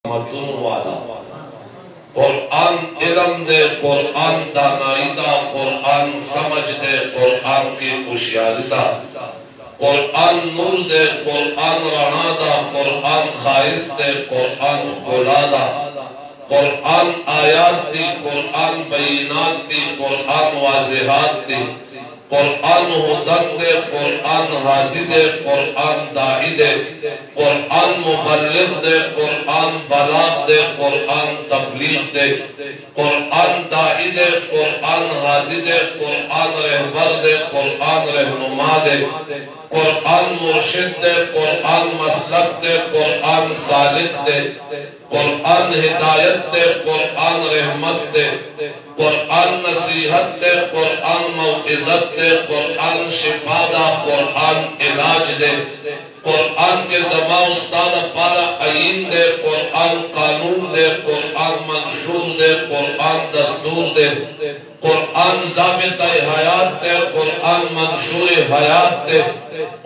मतून वाला कुरान इल्म दे, कुरान दानाई दा, कुरान समझ दे, कुरान की होशियारी दा, कुरान नूर दे, कुरान राना दा, कुरान खाइस दे, कुरान खुला दा, कुरान आयात दी, कुरान बैनात दी, कुरान वाज़िहात दी, कुरान हुदन दे, कुरान हादी दे, कुरान दाई दे, कुरान मुबल्लिग दे, कुरान बलाग दे, कुरान तबलीग दे, कुरान दाई दे, कुरान हादी दे, कुरान रहबर दे, कुरान रहनुमा दे, कुरान मुर्शिद दे, कुरान मसलक दे, कुरान सालिक दे, कुरान हिदायत दे, कुरान रहमत दे, कुरान नसीहत दे, कुरान मौइज़त दे, कुरान शिफा दा, कुरान इलाज दे, कुरान के जमा उस्ताद पारा आईन दे, कुरान कानून दे, कुरान मंशूर दे, कुरान दस्तूर दे, कुरान ज़ाबिता हयात दे, कुरान मंशूर हयात दे,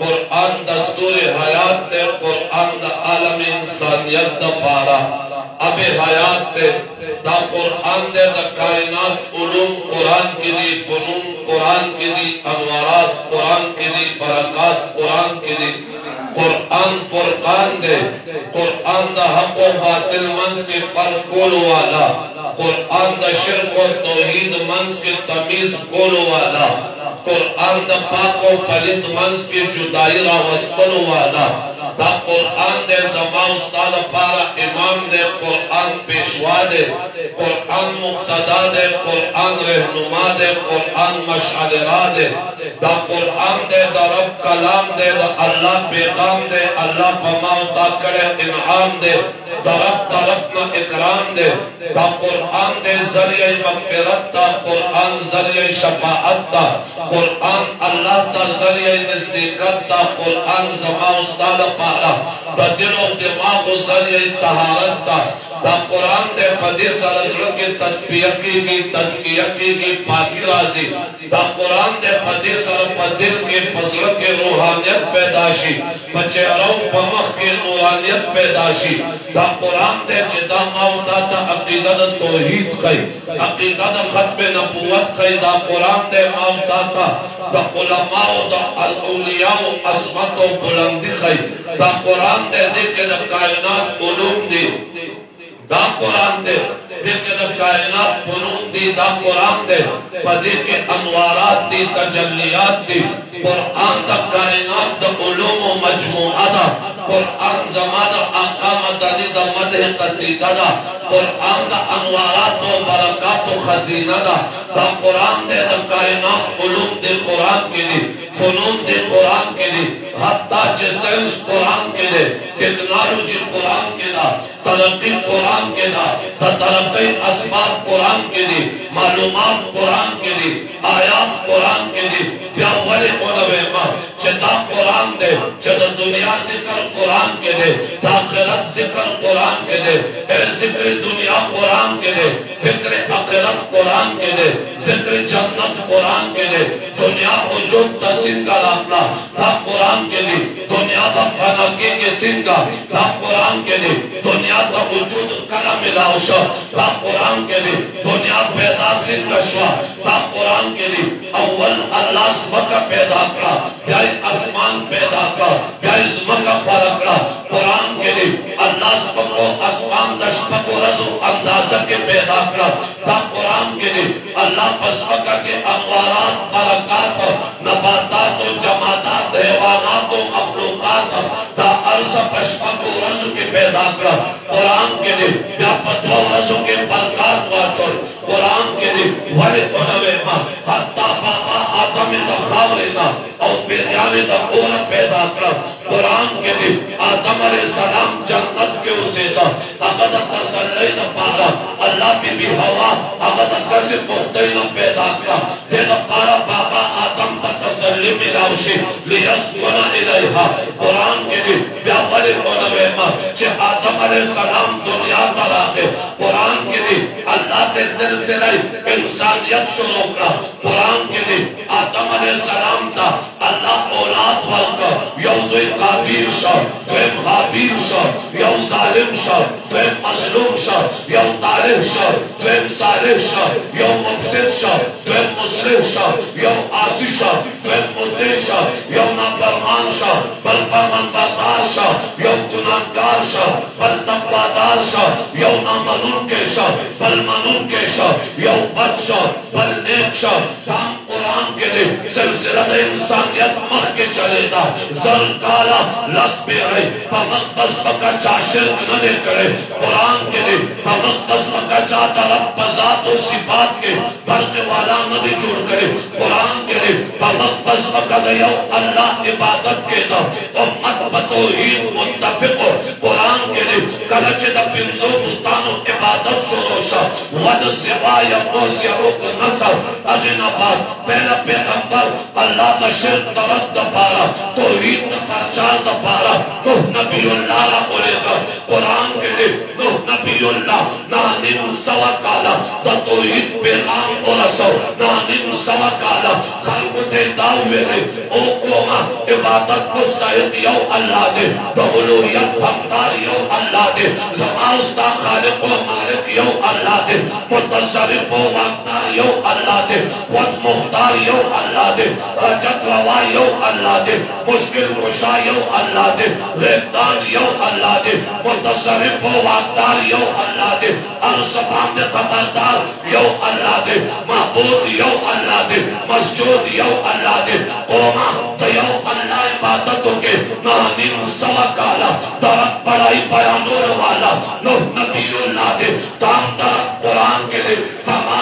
कुरान दस्तूर हयात दे, कुरान दा आलम इंसानियत दा पारा अबे हयात दे, दा कुरान दे, दा कायनात उलूम कुरान की दी, फनून कुरान की दी, अनवारात कुरान की दी, बरकात कुरान की दी, कुरान फुरकान दे, कुरान दा हक व बातिल मंस के फर्क कोल वाला, कुरान दा शिर्क व तौहीद मंस के तमीज कोल वाला, कुरान दा पाक व पलित मंस के जुदाई रावस्तल वाला, दा कुरान दे जमा उस्ताद पारा इमाम दे, कुरान पेशवा दे, कुरान मुक्तदा दे, कुरान रहनुमा दे, कुरान मशअरा दे, दा कुरान दे, दा रब कलाम दे, दा अल्लाह पैगाम दे, अल्लाह पमाओ ता करे इनाम दे, दा रब तरफ ना इकराम दे, दा कुरान दे जरिए मग़फ़िरत दा, कुरान जरिए शफाअत दा, कुरान अल्लाह ता जरिए नज़दीकत दा, कुरान जमा उस्ताद पारा दा दिल और दिमाग जरिए तहारत दा, दा कुरान दे पदे सरज़र के तस्बीह की तज़किया की पाकी राज़ी, दा कुरान दे पदे सर पदिल के फज़ल के रूहानियत पैदाशी, बचेरों पमख के नूरानियत पैदाशी, दा कुरान दे जिदा मौता ता अक़ीदत तौहीद कई, अक़ीदत खत्म नबुव्वत कई, दा कुरान दे मौता ता दा उलमा दा औलिया असमत व बुलंदी कई, दा कुरान दे के कायनात उलूम दी, दा कुरान दे के कायनात फनून दी, दा कुरान दे पदे के अनवारात दी, तजल्लियात दी, कुरान दा कायनात दा उलूम व मजमुआ दा, कुरान ज़माना आका मदनी दा मदह क़सीदा दा, कुरान दा अनवारात व बरकात व खज़ीना दा, दा कुरान दे कायनात उलूम दे कुरान के दी, फनून दे कुरान के दी, हत्ता साइंस कुरान के दे, टेक्नोलॉजी कुरान के दा, तरक्की कुरान के दा, तरक्की असबाब कुरान के दी, मालूमात कुरान के दी, आयात कुरान के दी, या वाले उलमा चदा कुरान दे, चदा दुनिया जिक्र कुरान के दे, आखिरत जिक्र कुरान के दे, जिक्र दुनिया कुरान के दे, फिक्र आखिरत कुरान के दे, जिक्र जन्नत कुरान के दे, दुनिया वजूद ता सिंगा लापना ता कुरान के दे, दुनिया ता फनाके के सिंगा ता कुरान के दे, दुनिया ता वजूद कला मिलाउशा ता कुरान के दे, दुनिया पैदा सिंगा शवा ता कुरान के दे, अव्वल अल्लाह सबका पैदा करा, प्यारे आसमान पैदा करा, प्यारे ज़मीन पैदा करा, कुरान के दे, अल्लाह सबको आसमान दशमक व रज़ अंदाज़ा के पैदा करा, ता कुरान के दे, अल्लाह पसमका के अनवारात बरकात नबातात व जमादात हैवानात व मखलूकात ता अर्ज़ पशमक व रज़ के पैदा करा, कुरान के दे, या फतवा रज़ के बरकात वाचो, कुरान के दे, वाले उलमा हत्ता बाबा आदम दा खावरेना और बिरयानी दा ओरा पैदा करा, कुरान के दे, आदम अलैहिस्सलाम जन्नत के उसेदा, अगद तसल्ली दा पारा, अल्लाह बीबी हवा अगद कैसे मुख्तलिफ पैदा करा, तेरा पारा बाबा आदम दा तसल्ली मिलाउशी लियस्कुना इलैहा, कुरान के दे, या वाले उलमा चे आदम अलैहिस्सलाम दुनिया पर आके, कुरान के दे, अल्लाह के सिलसिले इंसानियत शुरू करा, कुरान के दे, आदम अलैहिस्सलाम ता अल्लाह औलाद वर्का यौज़ काबील शा तुम हाबील शा यौ जालिम शा तुम मजलूम शा यौ तालिह शा तुम सालिह शा यौ मुफसिद शा तुम मुस्लिह शा यौ आसी शा तुम मुद्दे शा यौ नाफरमान शा बल फरमानबरदार शा यौ गुनाहगार शा बल तक़वादार शा यौ नामनून के शा बल मनून के शा यौ बद शा बल नेक शा काम कुरान के लिए सिलसिला इंसानियत मख के चलेगा जल काला लस्बे है पमक़दस का चाशिर न करे कुरान के लिए पमक़दस का चाहता रब ज़ात और सिफात के बरक़े वाला नबी जुड़ करे कुरान के लिए पमक़दस का दयो अल्लाह इबादत के दा उम्मत बतौहीद मुत्तफ़िक़ कुरान के लिए कलच द पिंजो बुतानो इबादत शुरूशा वद सिवाय मोसिया रुक नसब अजनबाद पहला पैगंबर अल्लाह का शिर्क तरद दपारा तौहीद का प्रचार दपारा नूह नबीउल्लाह बोलेगा कुरान के लिए नूह नबीउल्लाह नानिम सवा काला तौहीद पैगाम बोलसो नानिम सवा काला खल्क़ दे दावे ओ कोमा इबादत मुस्तहिक यौ अल्लाह दे बउलूहियत हकदार यौ अल्लाह दे ज़माउस्ता खालिक व मालिक यौ अल्लाह दे मुतसर्रिफ व वाक़दार यौ अल्लाह दे खुद मुख्तार यौ अल्लाह दे रजत रवा यौ अल्लाह दे मुश्किल कुशा यौ अल्लाह दे रेदान यौ अल्लाह दे मुतसर्रिफ व वाक़दार यौ अल्लाह दे अलसबाम दे खबरदार यौ अल्लाह दे महबूद यौ अल्लाह दे मस्जूद यौ अल्लाह दे कोमा यौ अल्लाह इबादतों के नानिम सवा काला तरक पढ़ाई बयानों वाला नूह नबीउल्लाह दे ताम तरक कुरान के लिए फमा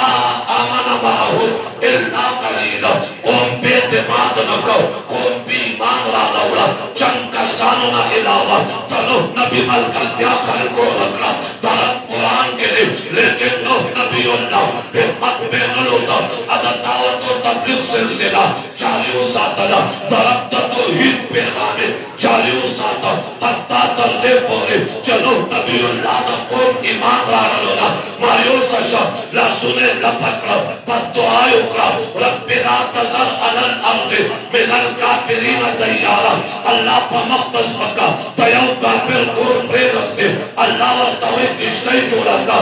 आमना माहू इल्ला कलीला कौम पे एतमाद न करो कौम पे ईमान लाना उड़ा चंद का सानों ना इलावा तनो नबी मलकल क्या खल्को रखना तरक कुरान के लिए लेकिन नूह नबीउल्लाह हिम्मत पे न लोटा अदर दावत और तबलीग सिलसिला चालियों सातला तरक तौहीद पैगाम चालियों साता हत्ता तल्ले पोरे चलो नबीउल्लाह का कौम ईमान लाना लोना मारियो सशा ला सुने ला पकड़ा पत्तुआय उकरा रब्बे ला तज़र अलल अर्द मिनल काफिरीन दय्यारा अल्लाह पमक़दस बका तयौ काफिर को प्रेरक दे अल्लाह और तवे किश्ते जोड़ा का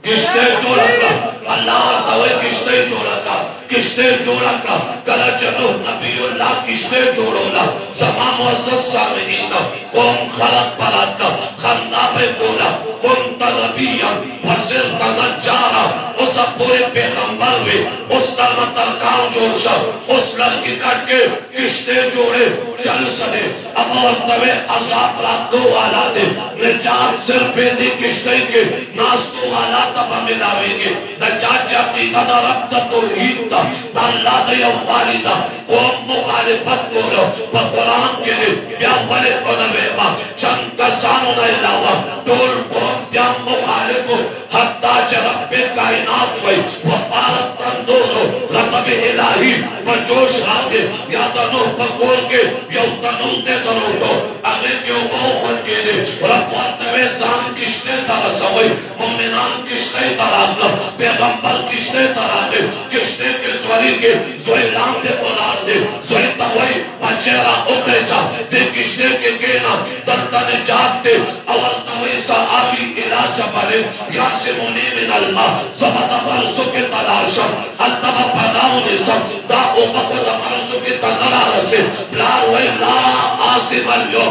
किश्ते जोड़ा का अल्लाह और तवे किश्ते जोड़ा का किश्ते जोड़ा का कला चलो नबीउल्लाह किश्ते जोड़ोला समा मुअज़्ज़ज़ सामिईन कौम खलक पराता खंदा पे बोला कौम तनबिया वसिर तनजारा उस पूरे पैगंबर वे उस तरह तरकाम जोड़शा उस लड़की कट के किश्ते जोड़े चल सके अब और तवे अज़ाब रातों वाला दे निजात सिर पे दी किश्ते के नास्तों वाला तब मिलावेंगे नजात जाती कदा रब्त तौहीद ता अल्लाह दे वालिदा कौम मुखालिफत करो पर कुरान के लिए क्या बले बनवे मा चंद का सानों ना इलावा टोल कौम क्या मुखालिफ हत्ता जरब पे कायनात हुई वफारत तंदोरो गज़ब इलाही पर जोश आके या तनो पकोर के या तनो ते करो तो अगर क्यों बहुत के लिए रब्बत में जान किसने तरह सवई मोमिनान किसने तरह पैगंबर किसने तरह किसने के स्वरी के ज़ोइलाम दे औलाद दे ज़ोइ तवई बचेरा उखरेचा दे किसने के गेना दर्दन जाते अवल तवई सहाबी इलाज बले यासिमुनी मिन अल्लाह सबदा बरसों के तलाशा अल्लाह पनाह ने सब दा उमको बरसों के तलाश से लार वे ला आसिमल यो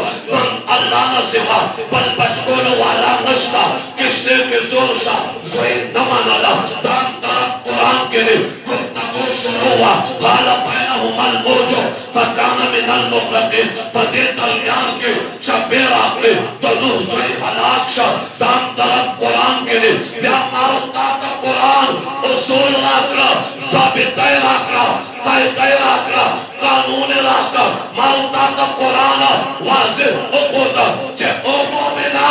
अल्लाह न सिवा बल बचकों वाला नश्ता किसने के जोर सा ज़ोइ नमानला दाम तरफ कुरान के लिए गुफ्तगू शुरू हुआ काला पैना हुमल मोजो फकाना मिनल मुक़रबिन पदे दरमियान के शब्बेर आखिर तो नूह ज़ोइ हलाकशा दाम तरफ कुरान के लिए या मारुता का कुरान उसूल राखला ज़ाबिते राखला कायदे राखला कानून राखला मारुता का कुरान वाज़िह उकोदा चे ओ मोमिना